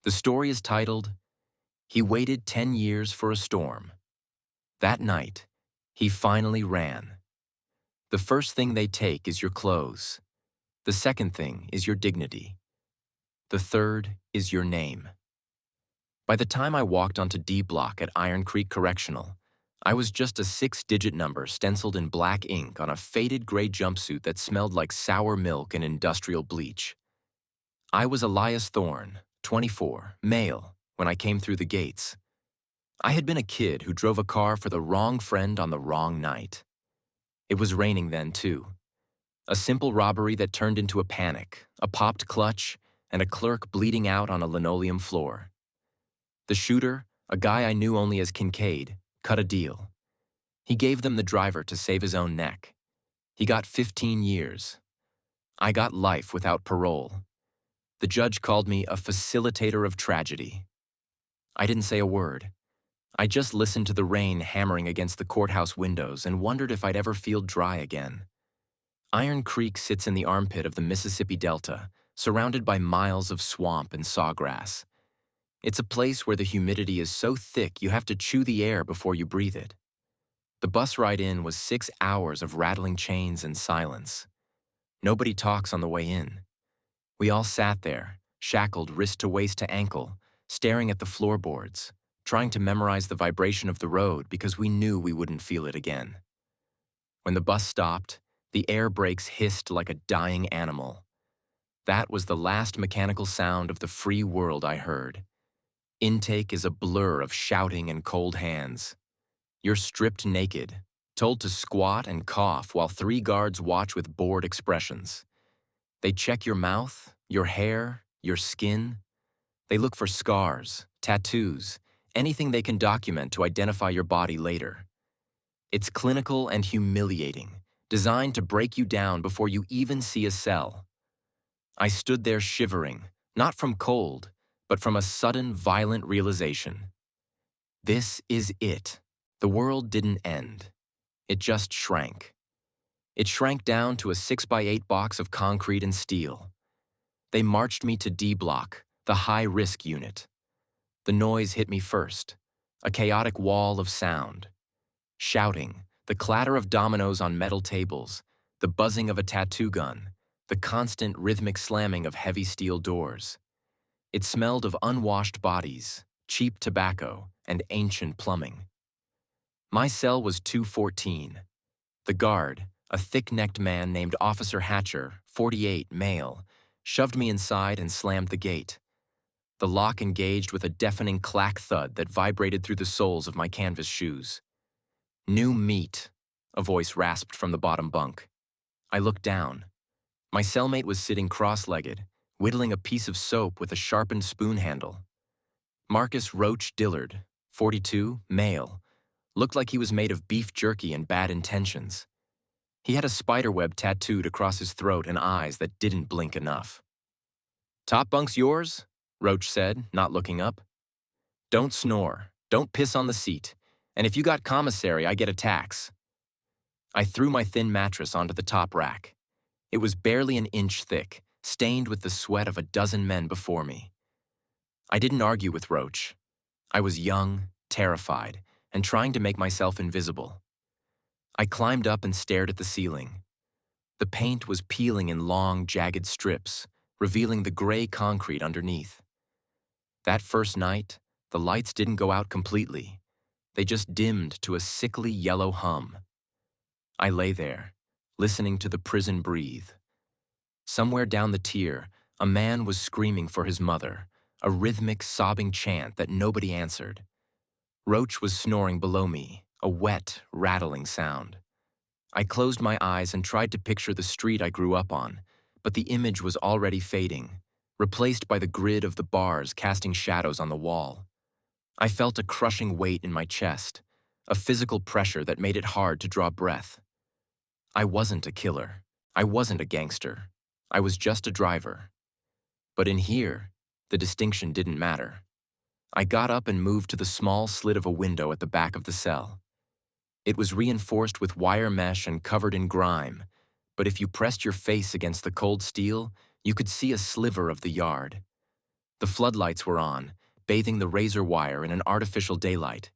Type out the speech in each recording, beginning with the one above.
The story is titled, He Waited 10 Years for a Storm. That night, he finally ran. The first thing they take is your clothes. The second thing is your dignity. The third is your name. By the time I walked onto D Block at Creek Correctional, I was just a 6-digit number stenciled in black ink on a faded gray jumpsuit that smelled like sour milk and industrial bleach. I was Elias Thorne, 24, male, when I came through the gates. I had been a kid who drove a car for the wrong friend on the wrong night. It was raining then, too. A simple robbery that turned into a panic, a popped clutch, and a clerk bleeding out on a linoleum floor. The shooter, a guy I knew only as Kincaid, cut a deal. He gave them the driver to save his own neck. He got 15 years. I got life without parole. The judge called me a facilitator of tragedy. I didn't say a word. I just listened to the rain hammering against the courthouse windows and wondered if I'd ever feel dry again. Iron Creek sits in the armpit of the Mississippi Delta, surrounded by miles of swamp and sawgrass. It's a place where the humidity is so thick you have to chew the air before you breathe it. The bus ride in was 6 hours of rattling chains and silence. Nobody talks on the way in. We all sat there, shackled wrist to waist to ankle, staring at the floorboards, trying to memorize the vibration of the road because we knew we wouldn't feel it again. When the bus stopped, the air brakes hissed like a dying animal. That was the last mechanical sound of the free world I heard. Intake is a blur of shouting and cold hands. You're stripped naked, told to squat and cough while 3 guards watch with bored expressions. They check your mouth, your hair, your skin. They look for scars, tattoos, anything they can document to identify your body later. It's clinical and humiliating, designed to break you down before you even see a cell. I stood there shivering, not from cold, but from a sudden, violent realization. This is it. The world didn't end. It just shrank. It shrank down to a 6x8 box of concrete and steel. They marched me to D Block, the high-risk unit. The noise hit me first, a chaotic wall of sound. Shouting, the clatter of dominoes on metal tables, the buzzing of a tattoo gun, the constant rhythmic slamming of heavy steel doors. It smelled of unwashed bodies, cheap tobacco, and ancient plumbing. My cell was 214. The guard, a thick-necked man named Officer Hatcher, 48, male, shoved me inside and slammed the gate. The lock engaged with a deafening clack thud that vibrated through the soles of my canvas shoes. "New meat," a voice rasped from the bottom bunk. I looked down. My cellmate was sitting cross-legged, whittling a piece of soap with a sharpened spoon handle. Marcus Roach Dillard, 42, male, looked like he was made of beef jerky and bad intentions. He had a spiderweb tattooed across his throat and eyes that didn't blink enough. "Top bunk's yours?" Roach said, not looking up. "Don't snore, don't piss on the seat, and if you got commissary, I get a tax." I threw my thin mattress onto the top rack. It was barely an inch thick, stained with the sweat of a dozen men before me. I didn't argue with Roach. I was young, terrified, and trying to make myself invisible. I climbed up and stared at the ceiling. The paint was peeling in long, jagged strips, revealing the gray concrete underneath. That first night, the lights didn't go out completely. They just dimmed to a sickly yellow hum. I lay there, listening to the prison breathe. Somewhere down the tier, a man was screaming for his mother, a rhythmic, sobbing chant that nobody answered. Roach was snoring below me, a wet, rattling sound. I closed my eyes and tried to picture the street I grew up on, but the image was already fading, replaced by the grid of the bars casting shadows on the wall. I felt a crushing weight in my chest, a physical pressure that made it hard to draw breath. I wasn't a killer. I wasn't a gangster. I was just a driver. But in here, the distinction didn't matter. I got up and moved to the small slit of a window at the back of the cell. It was reinforced with wire mesh and covered in grime, but if you pressed your face against the cold steel, you could see a sliver of the yard. The floodlights were on, bathing the razor wire in an artificial daylight.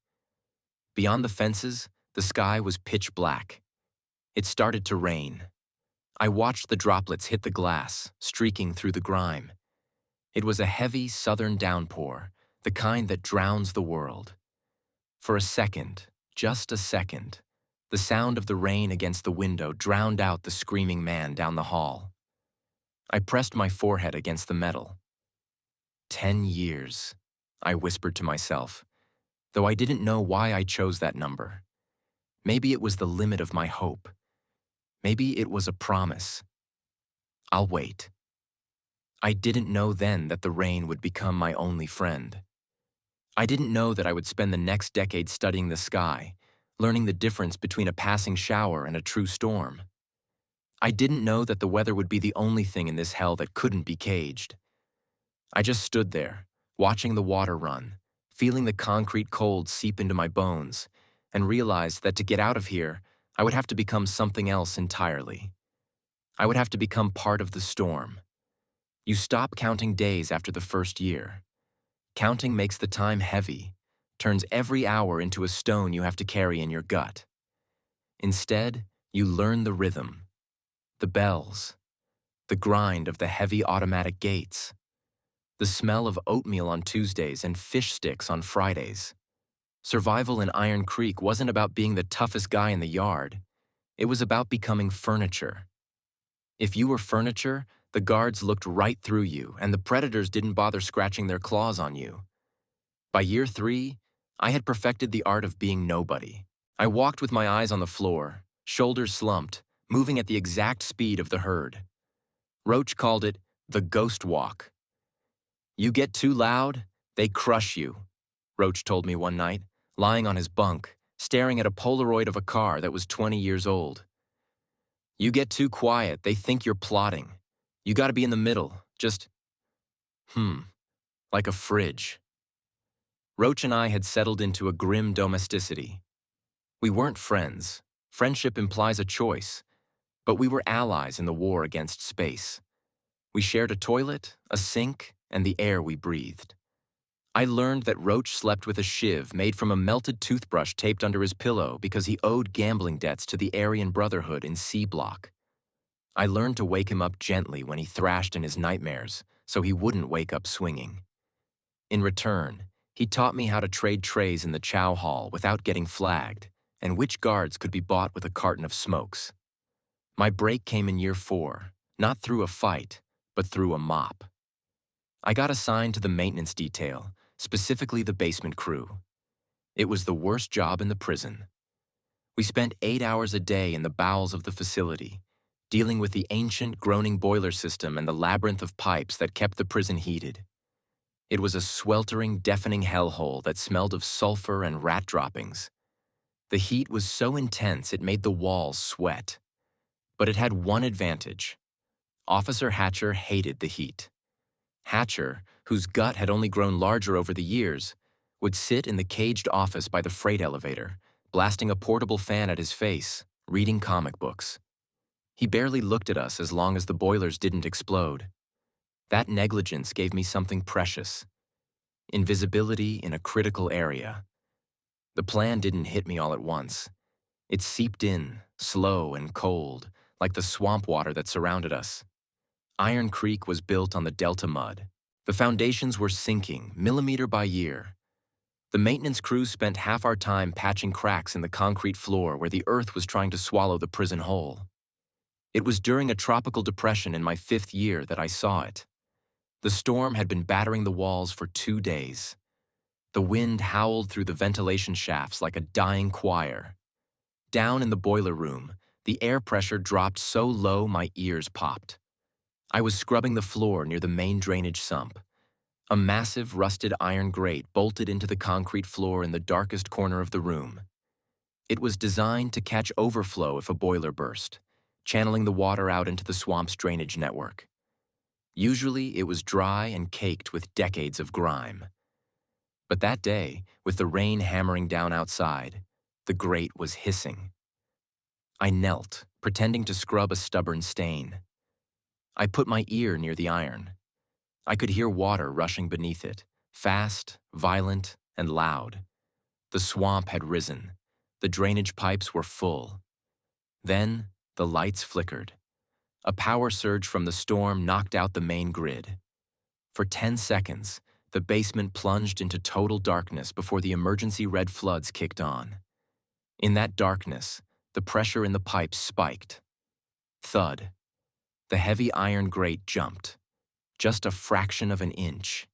Beyond the fences, the sky was pitch black. It started to rain. I watched the droplets hit the glass, streaking through the grime. It was a heavy southern downpour, the kind that drowns the world. For a second, just a second, the sound of the rain against the window drowned out the screaming man down the hall. I pressed my forehead against the metal. 10 years, I whispered to myself, though I didn't know why I chose that number. Maybe it was the limit of my hope. Maybe it was a promise. I'll wait. I didn't know then that the rain would become my only friend. I didn't know that I would spend the next decade studying the sky, learning the difference between a passing shower and a true storm. I didn't know that the weather would be the only thing in this hell that couldn't be caged. I just stood there, watching the water run, feeling the concrete cold seep into my bones, and realized that to get out of here, I would have to become something else entirely. I would have to become part of the storm. You stop counting days after the first year. Counting makes the time heavy, turns every hour into a stone you have to carry in your gut. Instead, you learn the rhythm, the bells, the grind of the heavy automatic gates, the smell of oatmeal on Tuesdays and fish sticks on Fridays. Survival in Iron Creek wasn't about being the toughest guy in the yard. It was about becoming furniture. If you were furniture, the guards looked right through you, and the predators didn't bother scratching their claws on you. By year 3, I had perfected the art of being nobody. I walked with my eyes on the floor, shoulders slumped, moving at the exact speed of the herd. Roach called it the ghost walk. You get too loud, they crush you, Roach told me one night, lying on his bunk, staring at a Polaroid of a car that was 20 years old. You get too quiet, they think you're plotting. You gotta be in the middle, just, like a fridge. Roach and I had settled into a grim domesticity. We weren't friends. Friendship implies a choice. But we were allies in the war against space. We shared a toilet, a sink, and the air we breathed. I learned that Roach slept with a shiv made from a melted toothbrush taped under his pillow because he owed gambling debts to the Aryan Brotherhood in C Block. I learned to wake him up gently when he thrashed in his nightmares, so he wouldn't wake up swinging. In return, he taught me how to trade trays in the chow hall without getting flagged, and which guards could be bought with a carton of smokes. My break came in year 4, not through a fight, but through a mop. I got assigned to the maintenance detail, specifically the basement crew. It was the worst job in the prison. We spent 8 hours a day in the bowels of the facility, dealing with the ancient, groaning boiler system and the labyrinth of pipes that kept the prison heated. It was a sweltering, deafening hellhole that smelled of sulfur and rat droppings. The heat was so intense it made the walls sweat. But it had one advantage. Officer Hatcher hated the heat. Hatcher, whose gut had only grown larger over the years, would sit in the caged office by the freight elevator, blasting a portable fan at his face, reading comic books. He barely looked at us as long as the boilers didn't explode. That negligence gave me something precious. Invisibility in a critical area. The plan didn't hit me all at once. It seeped in, slow and cold, like the swamp water that surrounded us. Iron Creek was built on the Delta mud. The foundations were sinking, millimeter by year. The maintenance crews spent half our time patching cracks in the concrete floor where the earth was trying to swallow the prison whole. It was during a tropical depression in my 5th year that I saw it. The storm had been battering the walls for 2 days. The wind howled through the ventilation shafts like a dying choir. Down in the boiler room, the air pressure dropped so low my ears popped. I was scrubbing the floor near the main drainage sump. A massive rusted iron grate bolted into the concrete floor in the darkest corner of the room. It was designed to catch overflow if a boiler burst, channeling the water out into the swamp's drainage network. Usually, it was dry and caked with decades of grime. But that day, with the rain hammering down outside, the grate was hissing. I knelt, pretending to scrub a stubborn stain. I put my ear near the iron. I could hear water rushing beneath it, fast, violent, and loud. The swamp had risen. The drainage pipes were full. Then, the lights flickered. A power surge from the storm knocked out the main grid. For 10 seconds, the basement plunged into total darkness before the emergency red floods kicked on. In that darkness, the pressure in the pipes spiked. Thud. The heavy iron grate jumped. Just a fraction of an inch.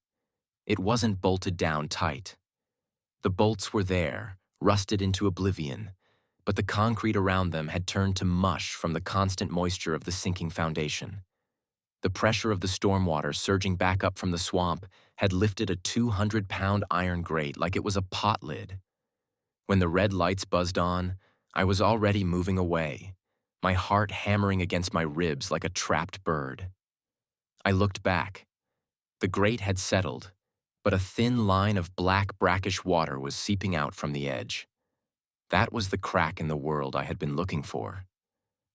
It wasn't bolted down tight. The bolts were there, rusted into oblivion, but the concrete around them had turned to mush from the constant moisture of the sinking foundation. The pressure of the stormwater surging back up from the swamp had lifted a 200-pound iron grate like it was a pot lid. When the red lights buzzed on, I was already moving away, my heart hammering against my ribs like a trapped bird. I looked back. The grate had settled, but a thin line of black, brackish water was seeping out from the edge. That was the crack in the world I had been looking for.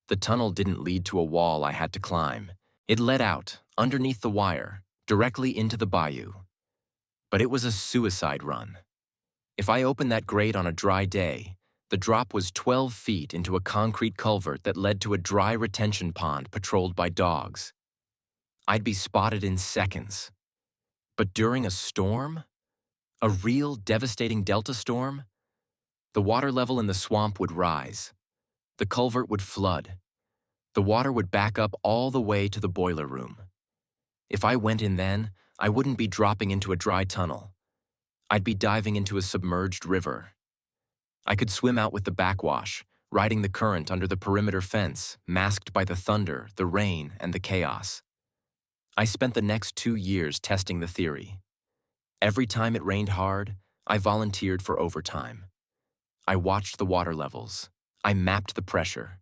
The tunnel didn't lead to a wall I had to climb. It led out, underneath the wire, directly into the bayou. But it was a suicide run. If I opened that grate on a dry day, the drop was 12 feet into a concrete culvert that led to a dry retention pond patrolled by dogs. I'd be spotted in seconds. But during a storm? A real devastating delta storm? The water level in the swamp would rise. The culvert would flood. The water would back up all the way to the boiler room. If I went in then, I wouldn't be dropping into a dry tunnel. I'd be diving into a submerged river. I could swim out with the backwash, riding the current under the perimeter fence, masked by the thunder, the rain, and the chaos. I spent the next 2 years testing the theory. Every time it rained hard, I volunteered for overtime. I watched the water levels. I mapped the pressure.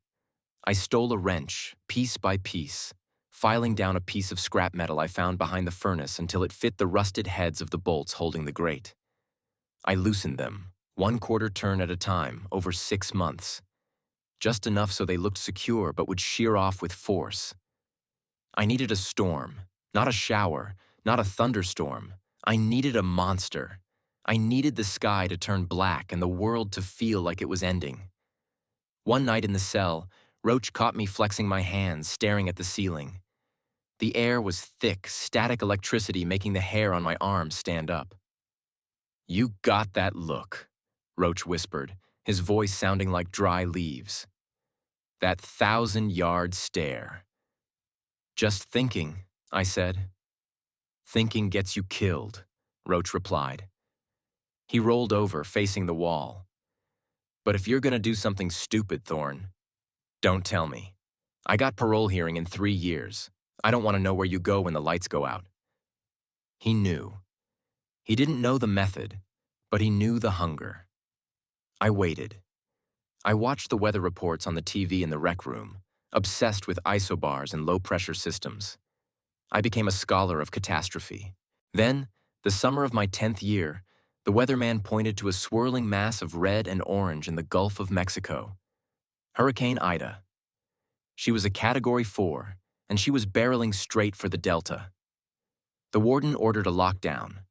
I stole a wrench, piece by piece, filing down a piece of scrap metal I found behind the furnace until it fit the rusted heads of the bolts holding the grate. I loosened them, 1/4 turn at a time, over 6 months. Just enough so they looked secure but would shear off with force. I needed a storm, not a shower, not a thunderstorm. I needed a monster. I needed the sky to turn black and the world to feel like it was ending. One night in the cell, Roach caught me flexing my hands, staring at the ceiling. The air was thick, static electricity making the hair on my arms stand up. "You got that look," Roach whispered, his voice sounding like dry leaves. "That 1,000-yard stare." "Just thinking," I said. "Thinking gets you killed," Roach replied. He rolled over, facing the wall. "But if you're gonna do something stupid, Thorne, don't tell me. I got parole hearing in 3 years. I don't want to know where you go when the lights go out." He knew. He didn't know the method, but he knew the hunger. I waited. I watched the weather reports on the TV in the rec room, obsessed with isobars and low-pressure systems. I became a scholar of catastrophe. Then, the summer of my 10th year, the weatherman pointed to a swirling mass of red and orange in the Gulf of Mexico. Hurricane Ida. She was a Category 4, and she was barreling straight for the Delta. The warden ordered a lockdown.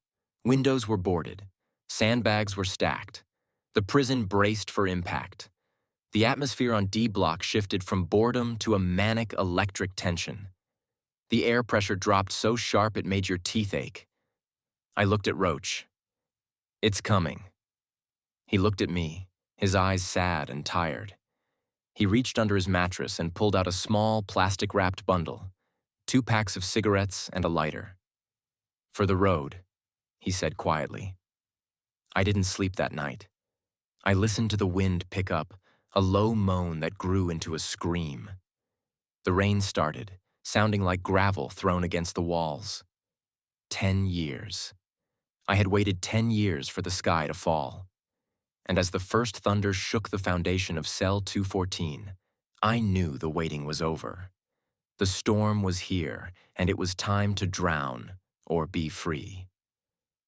Windows were boarded. Sandbags were stacked. The prison braced for impact. The atmosphere on D Block shifted from boredom to a manic electric tension. The air pressure dropped so sharp it made your teeth ache. I looked at Roach. "It's coming." He looked at me, his eyes sad and tired. He reached under his mattress and pulled out a small, plastic-wrapped bundle, 2 packs of cigarettes and a lighter. "For the road," he said quietly. I didn't sleep that night. I listened to the wind pick up, a low moan that grew into a scream. The rain started, sounding like gravel thrown against the walls. 10 years. I had waited 10 years for the sky to fall. And as the first thunder shook the foundation of cell 214, I knew the waiting was over. The storm was here, and it was time to drown or be free.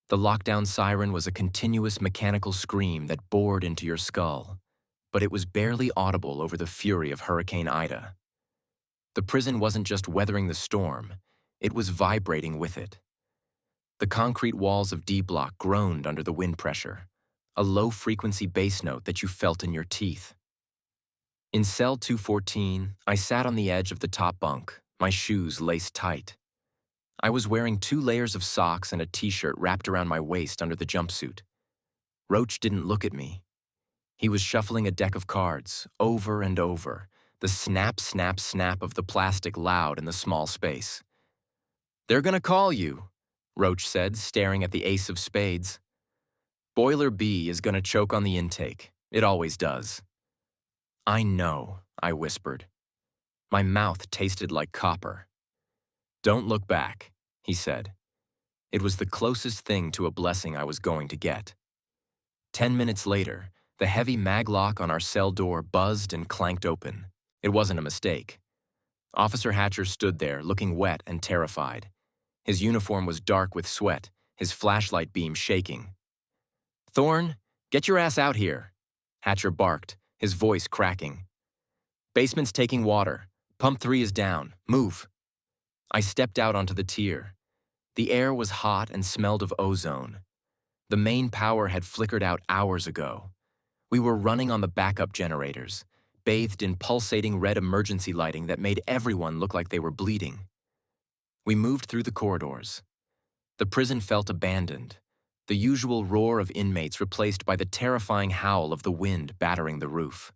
The lockdown siren was a continuous mechanical scream that bored into your skull, but it was barely audible over the fury of Hurricane Ida. The prison wasn't just weathering the storm, it was vibrating with it. The concrete walls of D Block groaned under the wind pressure, a low-frequency bass note that you felt in your teeth. In cell 214, I sat on the edge of the top bunk, my shoes laced tight. I was wearing 2 layers of socks and a t-shirt wrapped around my waist under the jumpsuit. Roach didn't look at me. He was shuffling a deck of cards, over and over, the snap, snap, snap of the plastic loud in the small space. "They're gonna call you," Roach said, staring at the ace of spades. "Boiler B is gonna choke on the intake. It always does." "I know," I whispered. My mouth tasted like copper. "Don't look back," he said. It was the closest thing to a blessing I was going to get. 10 minutes later, the heavy mag lock on our cell door buzzed and clanked open. It wasn't a mistake. Officer Hatcher stood there, looking wet and terrified. His uniform was dark with sweat, his flashlight beam shaking. "Thorne, get your ass out here," Hatcher barked, his voice cracking. "Basement's taking water. Pump 3 is down. Move." I stepped out onto the tier. The air was hot and smelled of ozone. The main power had flickered out hours ago. We were running on the backup generators, bathed in pulsating red emergency lighting that made everyone look like they were bleeding. We moved through the corridors. The prison felt abandoned, the usual roar of inmates replaced by the terrifying howl of the wind battering the roof.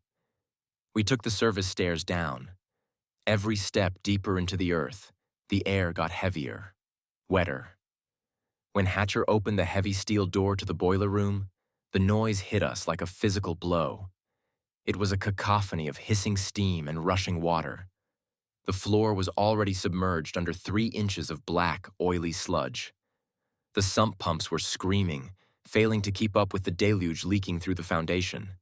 We took the service stairs down. Every step deeper into the earth, the air got heavier, wetter. When Hatcher opened the heavy steel door to the boiler room, the noise hit us like a physical blow. It was a cacophony of hissing steam and rushing water. The floor was already submerged under 3 inches of black, oily sludge. The sump pumps were screaming, failing to keep up with the deluge leaking through the foundation.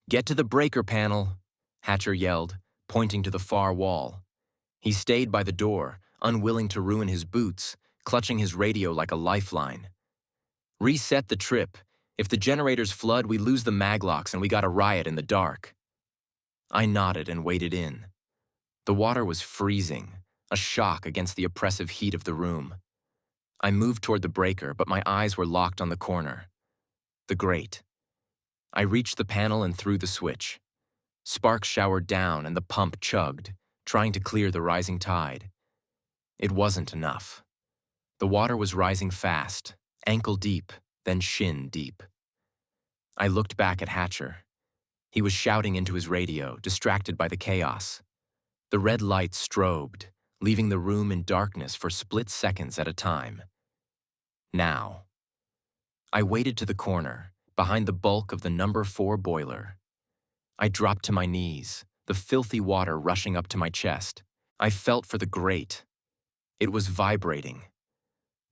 "Get to the breaker panel," Hatcher yelled, pointing to the far wall. He stayed by the door, unwilling to ruin his boots, clutching his radio like a lifeline. "Reset the trip. If the generators flood, we lose the maglocks and we got a riot in the dark." I nodded and waded in. The water was freezing, a shock against the oppressive heat of the room. I moved toward the breaker, but my eyes were locked on the corner. The grate. I reached the panel and threw the switch. Sparks showered down and the pump chugged, trying to clear the rising tide. It wasn't enough. The water was rising fast, ankle deep, then shin deep. I looked back at Hatcher. He was shouting into his radio, distracted by the chaos. The red light strobed, leaving the room in darkness for split seconds at a time. Now. I waded to the corner, behind the bulk of the number 4 boiler. I dropped to my knees, the filthy water rushing up to my chest. I felt for the grate. It was vibrating.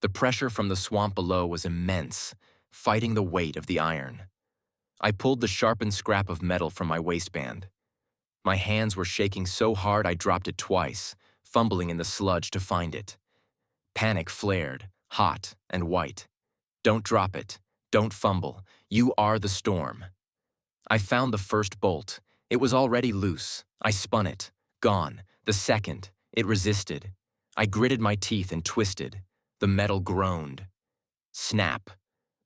The pressure from the swamp below was immense, fighting the weight of the iron. I pulled the sharpened scrap of metal from my waistband. My hands were shaking so hard I dropped it twice, fumbling in the sludge to find it. Panic flared, hot and white. "Don't drop it. Don't fumble. You are the storm." I found the first bolt. It was already loose. I spun it. Gone. The second. It resisted. I gritted my teeth and twisted. The metal groaned. Snap.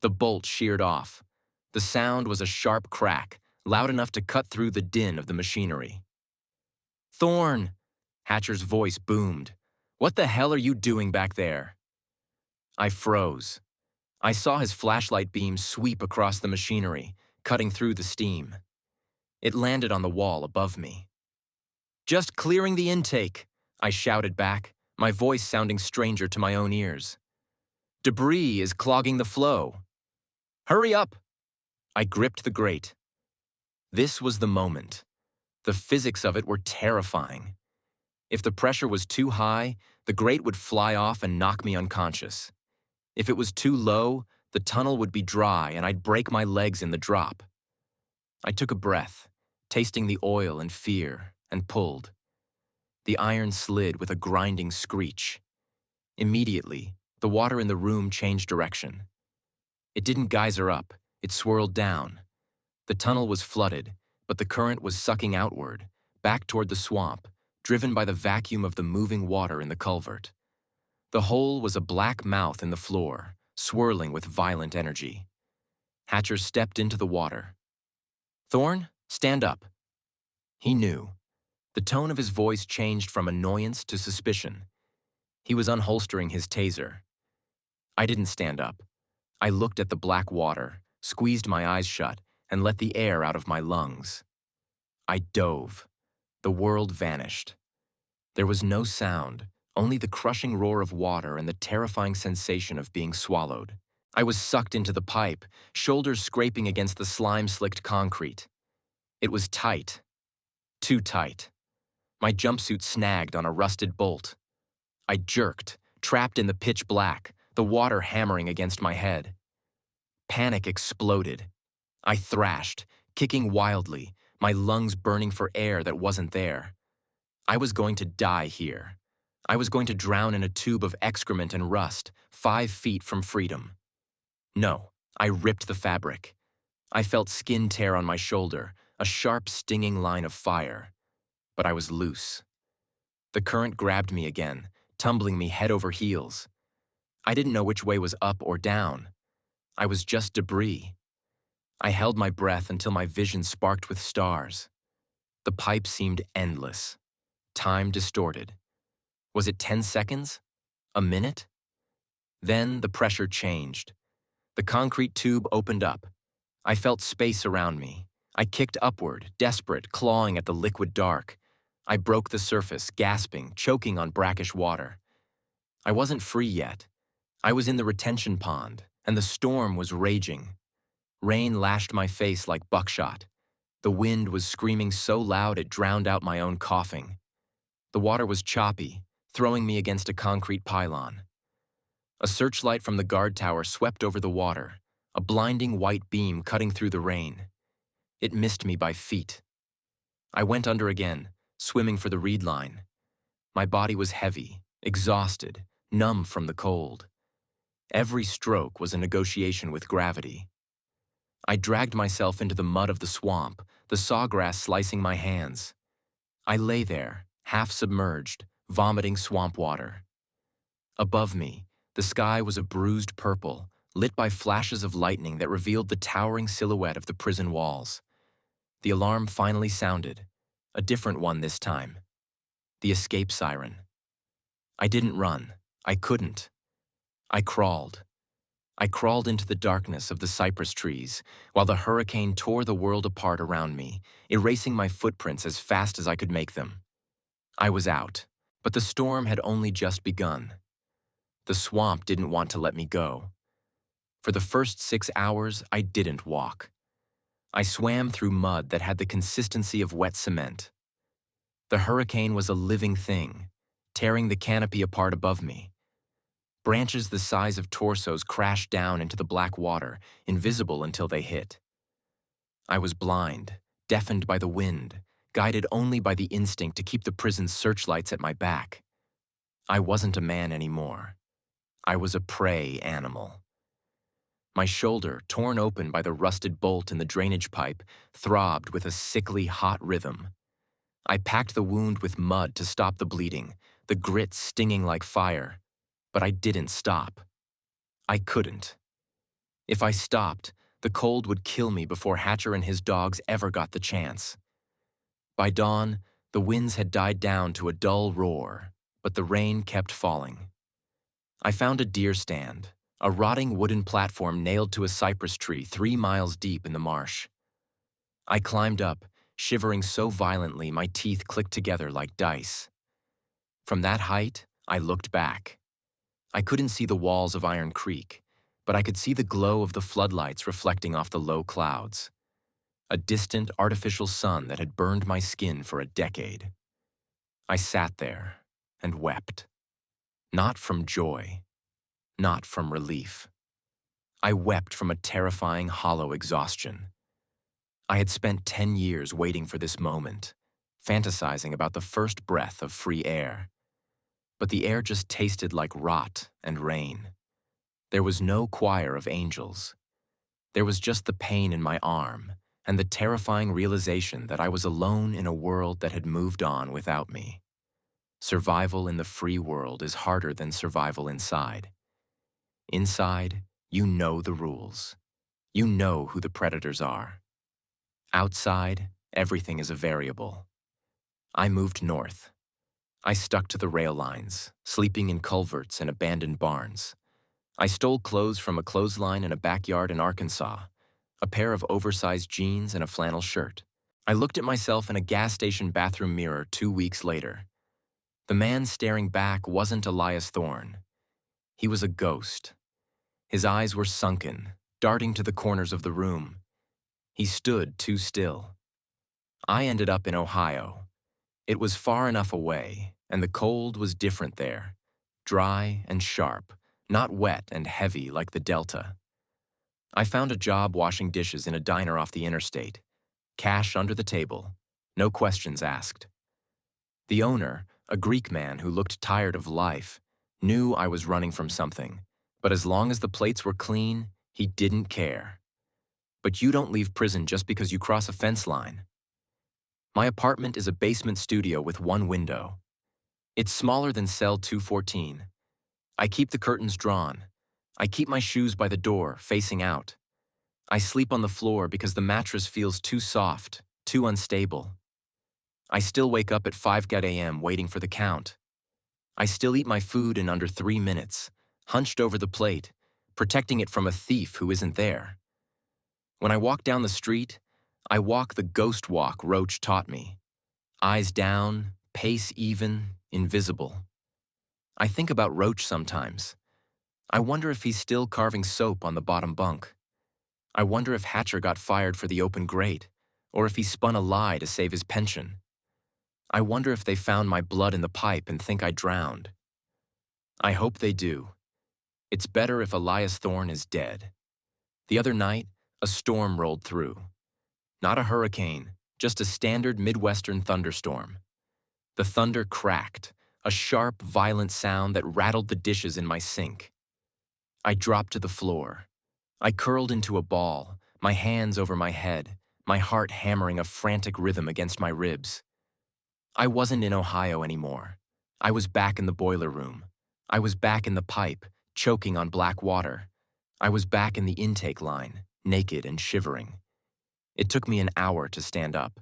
The bolt sheared off. The sound was a sharp crack, loud enough to cut through the din of the machinery. "Thorne!" Hatcher's voice boomed. "What the hell are you doing back there?" I froze. I saw his flashlight beam sweep across the machinery, cutting through the steam. It landed on the wall above me. "Just clearing the intake," I shouted back, my voice sounding stranger to my own ears. "Debris is clogging the flow." "Hurry up!" I gripped the grate. This was the moment. The physics of it were terrifying. If the pressure was too high, the grate would fly off and knock me unconscious. If it was too low, the tunnel would be dry and I'd break my legs in the drop. I took a breath, tasting the oil and fear, and pulled. The iron slid with a grinding screech. Immediately, the water in the room changed direction. It didn't geyser up, it swirled down. The tunnel was flooded, but the current was sucking outward, back toward the swamp, driven by the vacuum of the moving water in the culvert. The hole was a black mouth in the floor, swirling with violent energy. Hatcher stepped into the water. "Thorne, stand up." He knew. The tone of his voice changed from annoyance to suspicion. He was unholstering his taser. I didn't stand up. I looked at the black water, squeezed my eyes shut, and let the air out of my lungs. I dove. The world vanished. There was no sound, only the crushing roar of water and the terrifying sensation of being swallowed. I was sucked into the pipe, shoulders scraping against the slime-slicked concrete. It was tight. Too tight. My jumpsuit snagged on a rusted bolt. I jerked, trapped in the pitch black, the water hammering against my head. Panic exploded. I thrashed, kicking wildly, my lungs burning for air that wasn't there. I was going to die here. I was going to drown in a tube of excrement and rust, 5 feet from freedom. No, I ripped the fabric. I felt skin tear on my shoulder, a sharp, stinging line of fire. But I was loose. The current grabbed me again, tumbling me head over heels. I didn't know which way was up or down. I was just debris. I held my breath until my vision sparked with stars. The pipe seemed endless. Time distorted. Was it 10 seconds? A minute? Then the pressure changed. The concrete tube opened up. I felt space around me. I kicked upward, desperate, clawing at the liquid dark. I broke the surface, gasping, choking on brackish water. I wasn't free yet. I was in the retention pond, and the storm was raging. Rain lashed my face like buckshot. The wind was screaming so loud it drowned out my own coughing. The water was choppy, throwing me against a concrete pylon. A searchlight from the guard tower swept over the water, a blinding white beam cutting through the rain. It missed me by feet. I went under again, swimming for the reed line. My body was heavy, exhausted, numb from the cold. Every stroke was a negotiation with gravity. I dragged myself into the mud of the swamp, the sawgrass slicing my hands. I lay there, half submerged, vomiting swamp water. Above me, the sky was a bruised purple, lit by flashes of lightning that revealed the towering silhouette of the prison walls. The alarm finally sounded, a different one this time. The escape siren. I didn't run. I couldn't. I crawled. I crawled into the darkness of the cypress trees, while the hurricane tore the world apart around me, erasing my footprints as fast as I could make them. I was out, but the storm had only just begun. The swamp didn't want to let me go. For the first 6 hours, I didn't walk. I swam through mud that had the consistency of wet cement. The hurricane was a living thing, tearing the canopy apart above me. Branches the size of torsos crashed down into the black water, invisible until they hit. I was blind, deafened by the wind, guided only by the instinct to keep the prison's searchlights at my back. I wasn't a man anymore. I was a prey animal. My shoulder, torn open by the rusted bolt in the drainage pipe, throbbed with a sickly, hot rhythm. I packed the wound with mud to stop the bleeding, the grit stinging like fire. But I didn't stop. I couldn't. If I stopped, the cold would kill me before Hatcher and his dogs ever got the chance. By dawn, the winds had died down to a dull roar, but the rain kept falling. I found a deer stand, a rotting wooden platform nailed to a cypress tree 3 miles deep in the marsh. I climbed up, shivering so violently my teeth clicked together like dice. From that height, I looked back. I couldn't see the walls of Iron Creek, but I could see the glow of the floodlights reflecting off the low clouds. A distant, artificial sun that had burned my skin for a decade. I sat there and wept. Not from joy, not from relief. I wept from a terrifying, hollow exhaustion. I had spent 10 years waiting for this moment, fantasizing about the first breath of free air. But the air just tasted like rot and rain. There was no choir of angels. There was just the pain in my arm and the terrifying realization that I was alone in a world that had moved on without me. Survival in the free world is harder than survival inside. Inside, you know the rules. You know who the predators are. Outside, everything is a variable. I moved north. I stuck to the rail lines, sleeping in culverts and abandoned barns. I stole clothes from a clothesline in a backyard in Arkansas, a pair of oversized jeans and a flannel shirt. I looked at myself in a gas station bathroom mirror 2 weeks later. The man staring back wasn't Elias Thorne. He was a ghost. His eyes were sunken, darting to the corners of the room. He stood too still. I ended up in Ohio. It was far enough away, and the cold was different there. Dry and sharp, not wet and heavy like the Delta. I found a job washing dishes in a diner off the interstate. Cash under the table, no questions asked. The owner, a Greek man who looked tired of life, knew I was running from something, but as long as the plates were clean, he didn't care. But you don't leave prison just because you cross a fence line. My apartment is a basement studio with one window. It's smaller than cell 214. I keep the curtains drawn. I keep my shoes by the door, facing out. I sleep on the floor because the mattress feels too soft, too unstable. I still wake up at 5 a.m. waiting for the count. I still eat my food in under 3 minutes, hunched over the plate, protecting it from a thief who isn't there. When I walk down the street, I walk the ghost walk Roach taught me. Eyes down, pace even, invisible. I think about Roach sometimes. I wonder if he's still carving soap on the bottom bunk. I wonder if Hatcher got fired for the open grate, or if he spun a lie to save his pension. I wonder if they found my blood in the pipe and think I drowned. I hope they do. It's better if Elias Thorne is dead. The other night, a storm rolled through. Not a hurricane, just a standard Midwestern thunderstorm. The thunder cracked, a sharp, violent sound that rattled the dishes in my sink. I dropped to the floor. I curled into a ball, my hands over my head, my heart hammering a frantic rhythm against my ribs. I wasn't in Ohio anymore. I was back in the boiler room. I was back in the pipe, choking on black water. I was back in the intake line, naked and shivering. It took me an hour to stand up.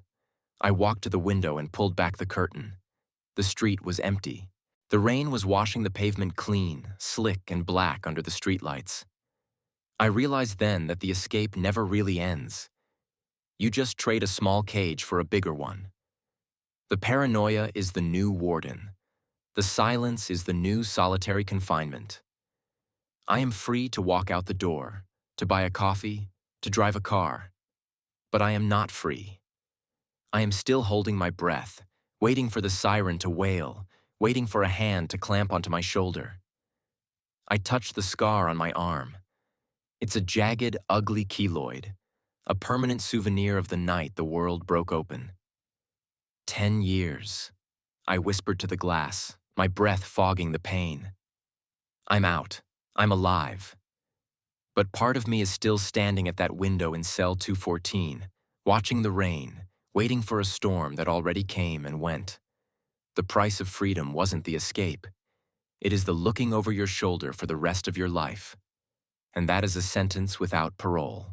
I walked to the window and pulled back the curtain. The street was empty. The rain was washing the pavement clean, slick and black under the streetlights. I realized then that the escape never really ends. You just trade a small cage for a bigger one. The paranoia is the new warden. The silence is the new solitary confinement. I am free to walk out the door, to buy a coffee, to drive a car. But I am not free. I am still holding my breath, waiting for the siren to wail, waiting for a hand to clamp onto my shoulder. I touch the scar on my arm. It's a jagged, ugly keloid, a permanent souvenir of the night the world broke open. 10 years. I whispered to the glass, my breath fogging the pain. I'm out. I'm alive. But part of me is still standing at that window in cell 214, watching the rain, waiting for a storm that already came and went. The price of freedom wasn't the escape. It is the looking over your shoulder for the rest of your life. And that is a sentence without parole.